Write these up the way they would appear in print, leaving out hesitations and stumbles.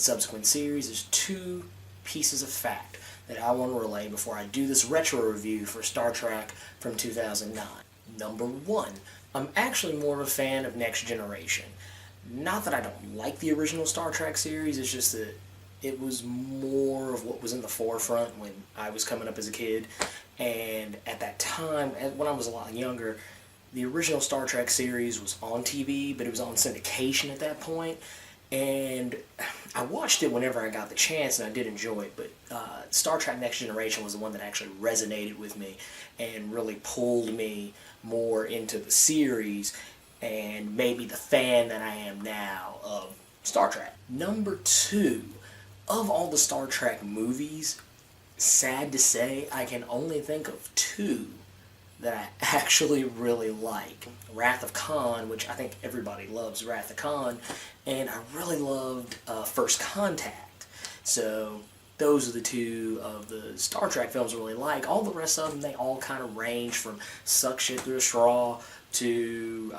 subsequent series, there's two pieces of fact that I want to relay before I do this retro review for Star Trek from 2009. Number one, I'm actually more of a fan of Next Generation. Not that I don't like the original Star Trek series, it's just that it was more of what was in the forefront when I was coming up as a kid. And at that time, when I was a lot younger, the original Star Trek series was on TV, but it was on syndication at that point. And I watched it whenever I got the chance, and I did enjoy it, but Star Trek Next Generation was the one that actually resonated with me and really pulled me more into the series and made me the fan that I am now of Star Trek. Number two, of all the Star Trek movies, sad to say, I can only think of two that I actually really like. Wrath of Khan, which I think everybody loves Wrath of Khan, and I really loved First Contact. So those are the two of the Star Trek films I really like. All the rest of them, they all kind of range from suck shit through a straw to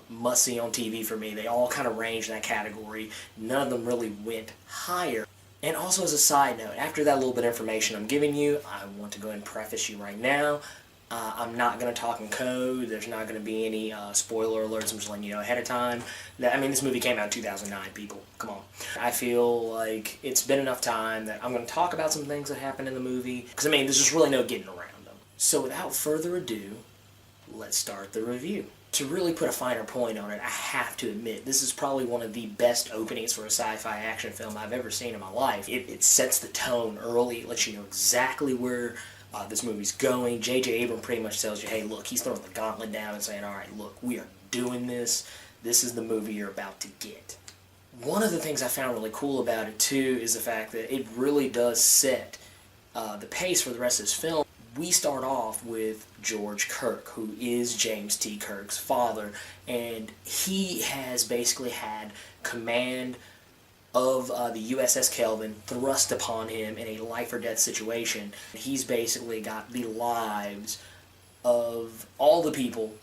must see on TV for me. They all kind of range in that category. None of them really went higher. And also as a side note, after that little bit of information I'm giving you, I want to go ahead and preface you right now. I'm not going to talk in code. There's not going to be any spoiler alerts. I'm just letting you know ahead of time. I mean, this movie came out in 2009, people. Come on. I feel like it's been enough time that I'm going to talk about some things that happened in the movie. Because, I mean, there's just really no getting around them. So without further ado, let's start the review. To really put a finer point on it, I have to admit, this is probably one of the best openings for a sci-fi action film I've ever seen in my life. It sets the tone early. It lets you know exactly where this movie's going. J.J. Abrams pretty much tells you, hey, look, he's throwing the gauntlet down and saying, alright, look, we are doing this. This is the movie you're about to get. One of the things I found really cool about it, too, is the fact that it really does set the pace for the rest of this film. We start off with George Kirk, who is James T. Kirk's father, and he has basically had command of the USS Kelvin thrust upon him in a life-or-death situation. He's basically got the lives of all the people,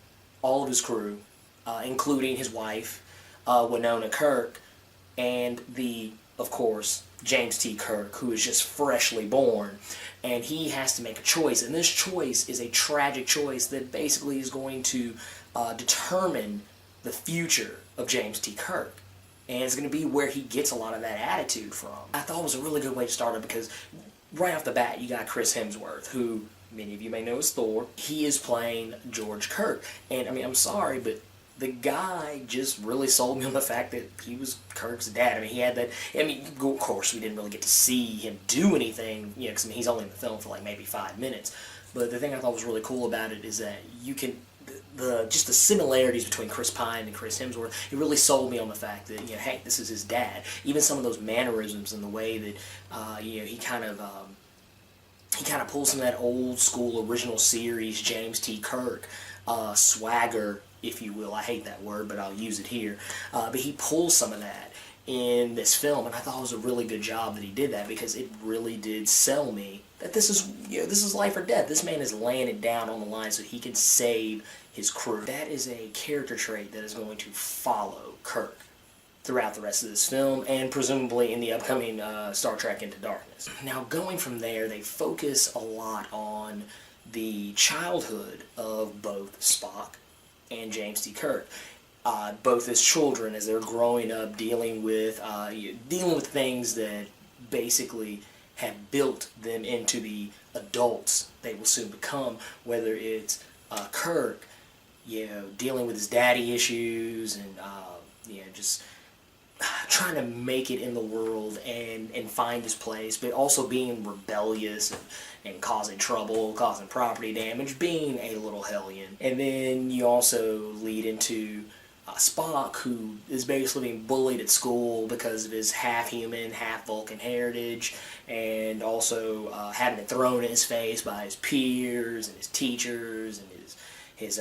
all of his crew, including his wife, Winona Kirk, and of course, James T. Kirk, who is just freshly born. And he has to make a choice, and this choice is a tragic choice that basically is going to determine the future of James T. Kirk. And it's going to be where he gets a lot of that attitude from. I thought it was a really good way to start it because right off the bat you got Chris Hemsworth, who many of you may know as Thor. He is playing George Kirk. And I mean, I'm sorry, but the guy just really sold me on the fact that he was Kirk's dad. I mean, he had that, I mean, of course we didn't really get to see him do anything, you know, because I mean, he's only in the film for like maybe 5 minutes. But the thing I thought was really cool about it is that you can, just the similarities between Chris Pine and Chris Hemsworth, it really sold me on the fact that, you know, hey, this is his dad. Even some of those mannerisms and the way that, you know, he kind of pulls some of that old school original series James T. Kirk swagger, if you will. I hate that word, but I'll use it here. But he pulls some of that in this film, and I thought it was a really good job that he did that because it really did sell me that this is, you know, this is life or death. This man is laying it down on the line so he can save his crew. That is a character trait that is going to follow Kirk throughout the rest of this film and presumably in the upcoming Star Trek Into Darkness. Now, going from there, they focus a lot on the childhood of both Spock and James T. Kirk. Both as children, as they're growing up, dealing with things that basically have built them into the adults they will soon become. Whether it's Kirk, you know, dealing with his daddy issues and you know, just trying to make it in the world and find his place, but also being rebellious and causing trouble, causing property damage, being a little hellion. And then you also lead into Spock, who is basically being bullied at school because of his half-human, half-Vulcan heritage, and also having it thrown in his face by his peers and his teachers and his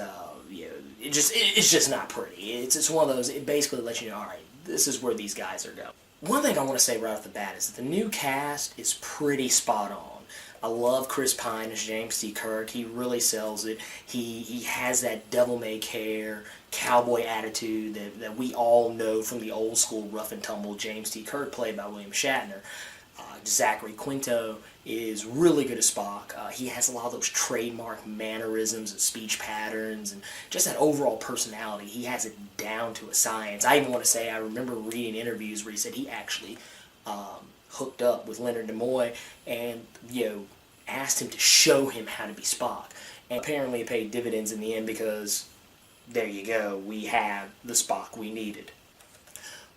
you know, it's just not pretty. It's one of those. It basically lets you know, all right, this is where these guys are going. One thing I want to say right off the bat is that the new cast is pretty spot on. I love Chris Pine as James T. Kirk. He really sells it. He has that devil-may-care cowboy attitude that we all know from the old school rough and tumble James T. Kirk, played by William Shatner. Zachary Quinto is really good as Spock. He has a lot of those trademark mannerisms and speech patterns and just that overall personality. He has it down to a science. I even want to say, I remember reading interviews where he said he actually hooked up with Leonard Nimoy and, asked him to show him how to be Spock. And apparently it paid dividends in the end, because there you go, we have the Spock we needed.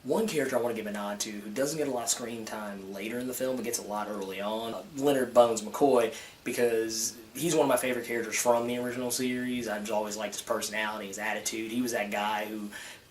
One character I want to give a nod to, who doesn't get a lot of screen time later in the film, but gets a lot early on, Leonard Bones McCoy, because he's one of my favorite characters from the original series. I've just always liked his personality, his attitude. He was that guy who,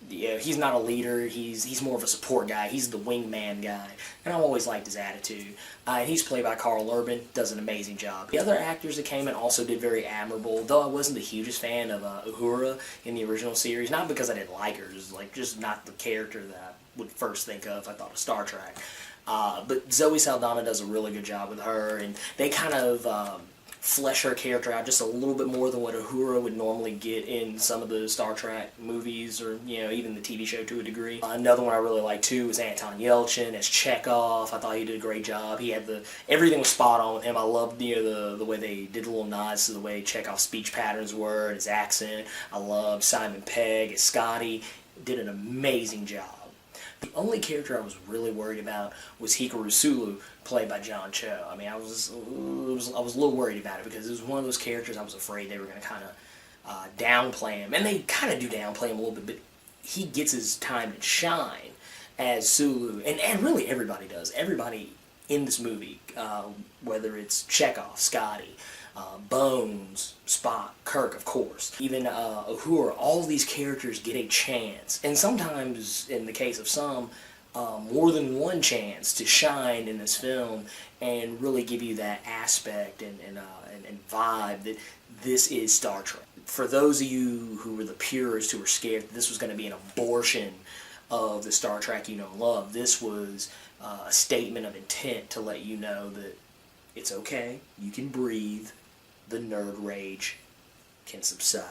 he's not a leader, he's more of a support guy, he's the wingman guy, and I've always liked his attitude. And he's played by Carl Urban, does an amazing job. The other actors that came in also did very admirable, though I wasn't the hugest fan of Uhura in the original series, not because I didn't like her, just not the character that I would first think of. I thought of Star Trek. But Zoe Saldana does a really good job with her, and they kind of flesh her character out just a little bit more than what Uhura would normally get in some of the Star Trek movies, or even the TV show to a degree. Another one I really liked too was Anton Yelchin as Chekhov. I thought he did a great job. He had everything was spot on with him. I loved the way they did little nods to the way Chekhov's speech patterns were and his accent. I loved Simon Pegg as Scotty. Did an amazing job. The only character I was really worried about was Hikaru Sulu, played by John Cho. I mean, I was a little worried about it, because it was one of those characters I was afraid they were going to kind of downplay him. And they kind of do downplay him a little bit, but he gets his time to shine as Sulu. And really everybody does. Everybody in this movie, whether it's Chekhov, Scotty, Bones, Spock, Kirk, of course, even Uhura, all of these characters get a chance, and sometimes, in the case of some, more than one chance to shine in this film and really give you that aspect and vibe that this is Star Trek. For those of you who were the purists who were scared that this was going to be an abortion of the Star Trek you know and love, this was a statement of intent to let you know that it's okay, you can breathe, the nerd rage can subside.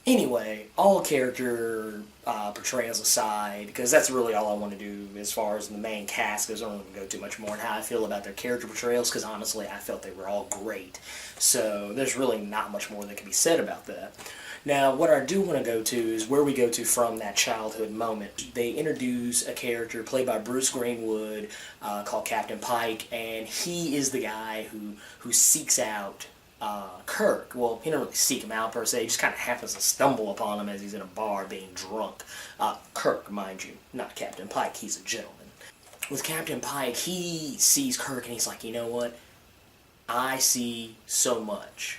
Anyway, all character portrayals aside, because that's really all I want to do as far as the main cast goes. I don't want to go too much more on how I feel about their character portrayals, because honestly I felt they were all great. So there's really not much more that can be said about that. Now, what I do want to go to is where we go to from that childhood moment. They introduce a character played by Bruce Greenwood called Captain Pike, and he is the guy who seeks out Kirk. Well, he doesn't really seek him out per se, he just kind of happens to stumble upon him as he's in a bar being drunk. Kirk, mind you, not Captain Pike, he's a gentleman. With Captain Pike, he sees Kirk and he's like, you know what? I see so much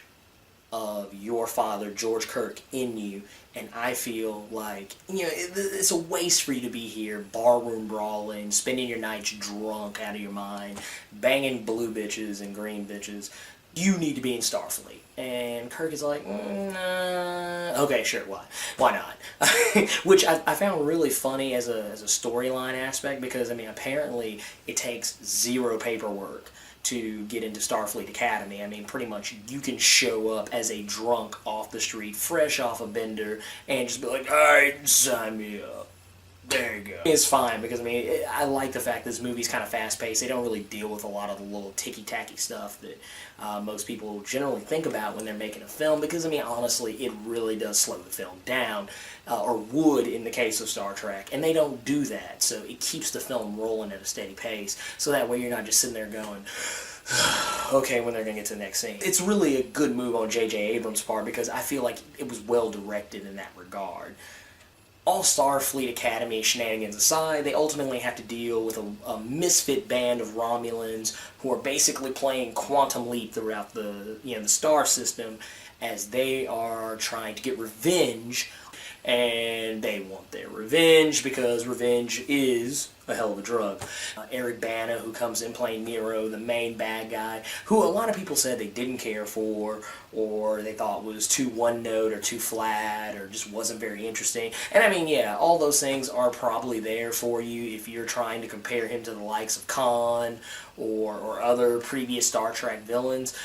of your father, George Kirk, in you, and I feel like, it's a waste for you to be here, barroom brawling, spending your nights drunk out of your mind, banging blue bitches and green bitches. You need to be in Starfleet. And Kirk is like, nah. Okay, sure, why not? Which I found really funny as a storyline aspect, because, apparently it takes zero paperwork to get into Starfleet Academy. Pretty much you can show up as a drunk off the street, fresh off a bender, and just be like, alright, sign me up. There you go. It's fine, because I like the fact that this movie's kind of fast-paced. They don't really deal with a lot of the little ticky-tacky stuff that most people generally think about when they're making a film, because honestly, it really does slow the film down, or would in the case of Star Trek, and they don't do that, so it keeps the film rolling at a steady pace, so that way you're not just sitting there going, okay, when they're going to get to the next scene. It's really a good move on J.J. Abrams' part, because I feel like it was well directed in that regard. All Starfleet Academy shenanigans aside, they ultimately have to deal with a misfit band of Romulans who are basically playing Quantum Leap throughout the star system, as they are trying to get revenge, and they want their revenge because revenge is a hell of a drug. Eric Bana, who comes in playing Nero, the main bad guy, who a lot of people said they didn't care for, or they thought was too one-note or too flat, or just wasn't very interesting. And yeah, all those things are probably there for you if you're trying to compare him to the likes of Khan or other previous Star Trek villains.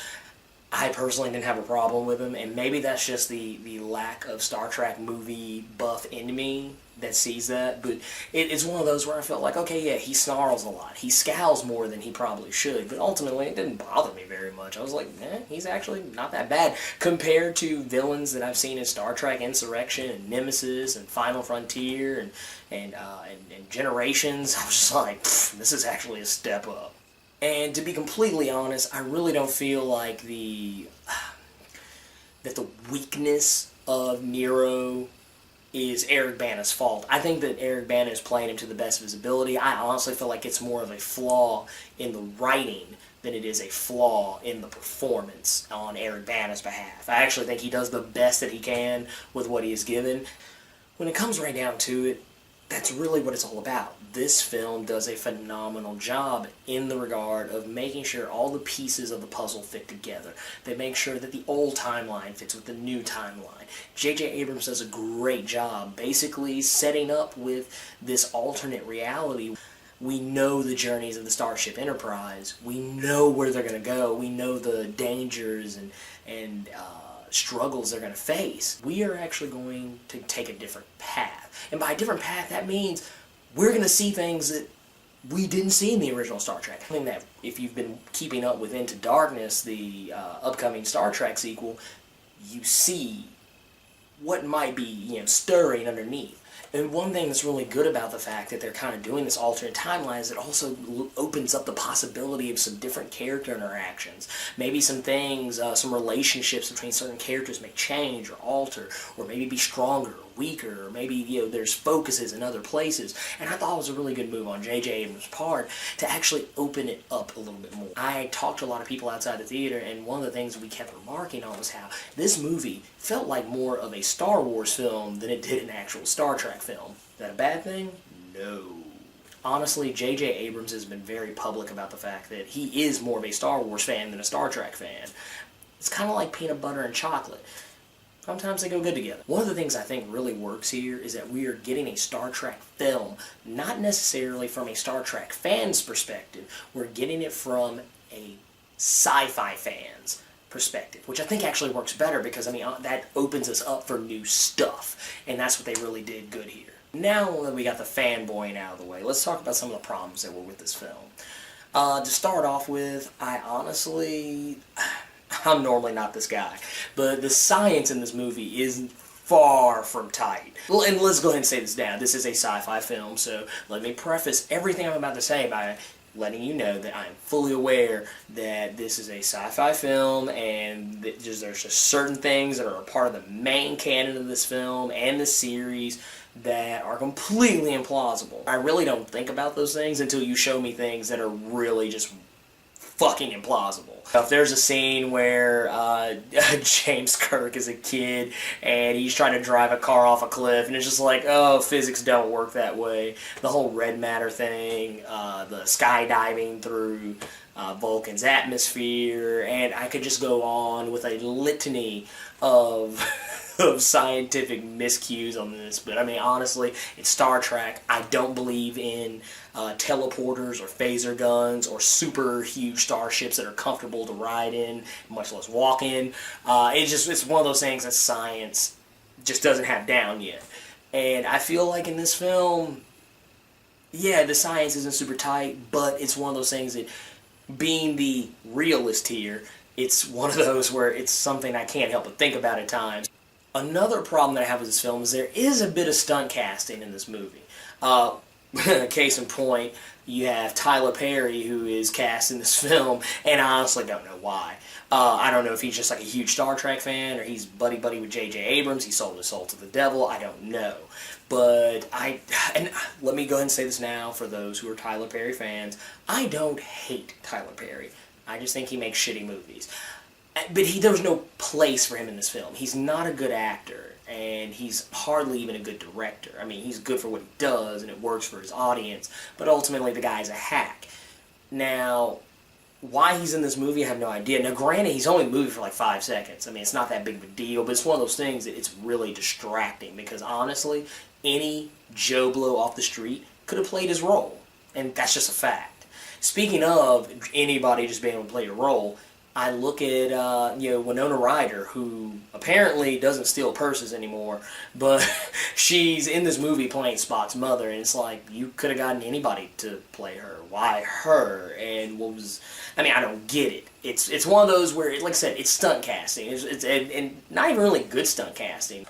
I personally didn't have a problem with him, and maybe that's just the lack of Star Trek movie buff in me that sees that, but it's one of those where I felt like, okay, yeah, he snarls a lot. He scowls more than he probably should, but ultimately it didn't bother me very much. I was like, he's actually not that bad compared to villains that I've seen in Star Trek Insurrection and Nemesis and Final Frontier and Generations. I was just like, this is actually a step up. And to be completely honest, I really don't feel like that the weakness of Nero is Eric Bana's fault. I think that Eric Bana is playing him to the best of his ability. I honestly feel like it's more of a flaw in the writing than it is a flaw in the performance on Eric Bana's behalf. I actually think he does the best that he can with what he is given. When it comes right down to it, that's really what it's all about. This film does a phenomenal job in the regard of making sure all the pieces of the puzzle fit together. They make sure that the old timeline fits with the new timeline. J.J. Abrams does a great job basically setting up with this alternate reality. We know the journeys of the Starship Enterprise. We know where they're going to go. We know the dangers and struggles they're going to face. We are actually going to take a different path. And by a different path, that means we're going to see things that we didn't see in the original Star Trek. I think that if you've been keeping up with Into Darkness, the upcoming Star Trek sequel, you see what might be, stirring underneath. And one thing that's really good about the fact that they're kind of doing this alternate timeline is it also opens up the possibility of some different character interactions. Maybe some things, some relationships between certain characters may change or alter, or maybe be stronger or weaker, or maybe there's focuses in other places. And I thought it was a really good move on J.J. Abrams' part to actually open it up a little bit more. I talked to a lot of people outside the theater, and one of the things we kept remarking on was how this movie felt like more of a Star Wars film than it did an actual Star Trek film. Is that a bad thing? No. Honestly, J.J. Abrams has been very public about the fact that he is more of a Star Wars fan than a Star Trek fan. It's kind of like peanut butter and chocolate. Sometimes they go good together. One of the things I think really works here is that we are getting a Star Trek film, not necessarily from a Star Trek fan's perspective. We're getting it from a sci-fi fan's perspective, which I think actually works better because, that opens us up for new stuff, and that's what they really did good here. Now that we got the fanboying out of the way, let's talk about some of the problems that were with this film. To start off with, I'm normally not this guy, but the science in this movie is far from tight. Well, and let's go ahead and say this down. This is a sci-fi film, so let me preface everything I'm about to say by letting you know that I am fully aware that this is a sci-fi film, and that there's just certain things that are a part of the main canon of this film and the series that are completely implausible. I really don't think about those things until you show me things that are really just fucking implausible. If there's a scene where James Kirk is a kid and he's trying to drive a car off a cliff and it's just like, oh, physics don't work that way. The whole red matter thing, the skydiving through Vulcan's atmosphere, and I could just go on with a litany of scientific miscues on this, but honestly, it's Star Trek. I don't believe in teleporters or phaser guns or super huge starships that are comfortable to ride in, much less walk in. It's one of those things that science just doesn't have down yet. And I feel like in this film, yeah, the science isn't super tight, but it's one of those things that, being the realist here, it's one of those where it's something I can't help but think about at times. Another problem that I have with this film is there is a bit of stunt casting in this movie. Case in point, you have Tyler Perry, who is cast in this film, and I honestly don't know why. I don't know if he's just like a huge Star Trek fan, or he's buddy-buddy with J.J. Abrams, he sold his soul to the devil, I don't know. But and let me go ahead and say this now for those who are Tyler Perry fans, I don't hate Tyler Perry. I just think he makes shitty movies. But there was no place for him in this film. He's not a good actor, and he's hardly even a good director. He's good for what he does, and it works for his audience, but ultimately the guy's a hack. Now, why he's in this movie, I have no idea. Now, granted, he's only in the movie for like 5 seconds. It's not that big of a deal, but it's one of those things that it's really distracting, because honestly, any Joe Blow off the street could have played his role, and that's just a fact. Speaking of anybody just being able to play a role, I look at Winona Ryder, who apparently doesn't steal purses anymore, but she's in this movie playing Spot's mother, and it's like, you could have gotten anybody to play her. Why her? And what was... I mean, I don't get it. It's one of those where, like I said, it's stunt casting. And not even really good stunt casting.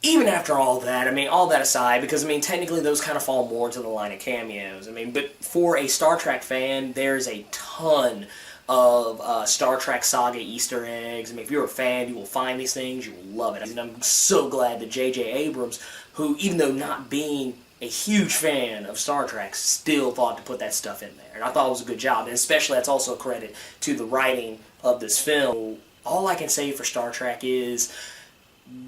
Even after all that, I mean, all that aside, because, I mean, technically those kind of fall more into the line of cameos. I mean, but for a Star Trek fan, there's a ton of Star Trek Saga Easter eggs. I mean, if you're a fan, you will find these things, you will love it. And I'm so glad that J.J. Abrams, who, even though not being a huge fan of Star Trek, still thought to put that stuff in there. And I thought it was a good job, and especially that's also a credit to the writing of this film. All I can say for Star Trek is,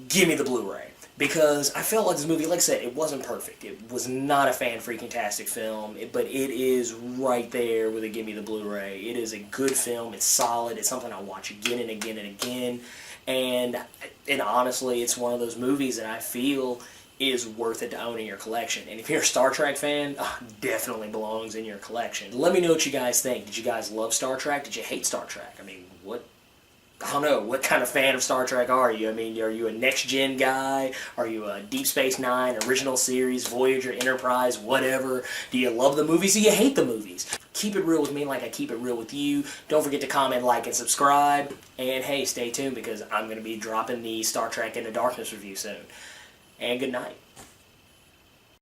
give me the Blu-ray. Because I felt like this movie, like I said, it wasn't perfect. It was not a fan-freaking-tastic film, but it is right there with a Give Me the Blu-ray. It is a good film. It's solid. It's something I'll watch again and again and again. And honestly, it's one of those movies that I feel is worth it to own in your collection. And if you're a Star Trek fan, definitely belongs in your collection. Let me know what you guys think. Did you guys love Star Trek? Did you hate Star Trek? I mean, I don't know, what kind of fan of Star Trek are you? I mean, are you a next-gen guy? Are you a Deep Space Nine, original series, Voyager, Enterprise, whatever? Do you love the movies? Do you hate the movies? Keep it real with me like I keep it real with you. Don't forget to comment, like, and subscribe. And hey, stay tuned because I'm going to be dropping the Star Trek Into Darkness review soon. And good night.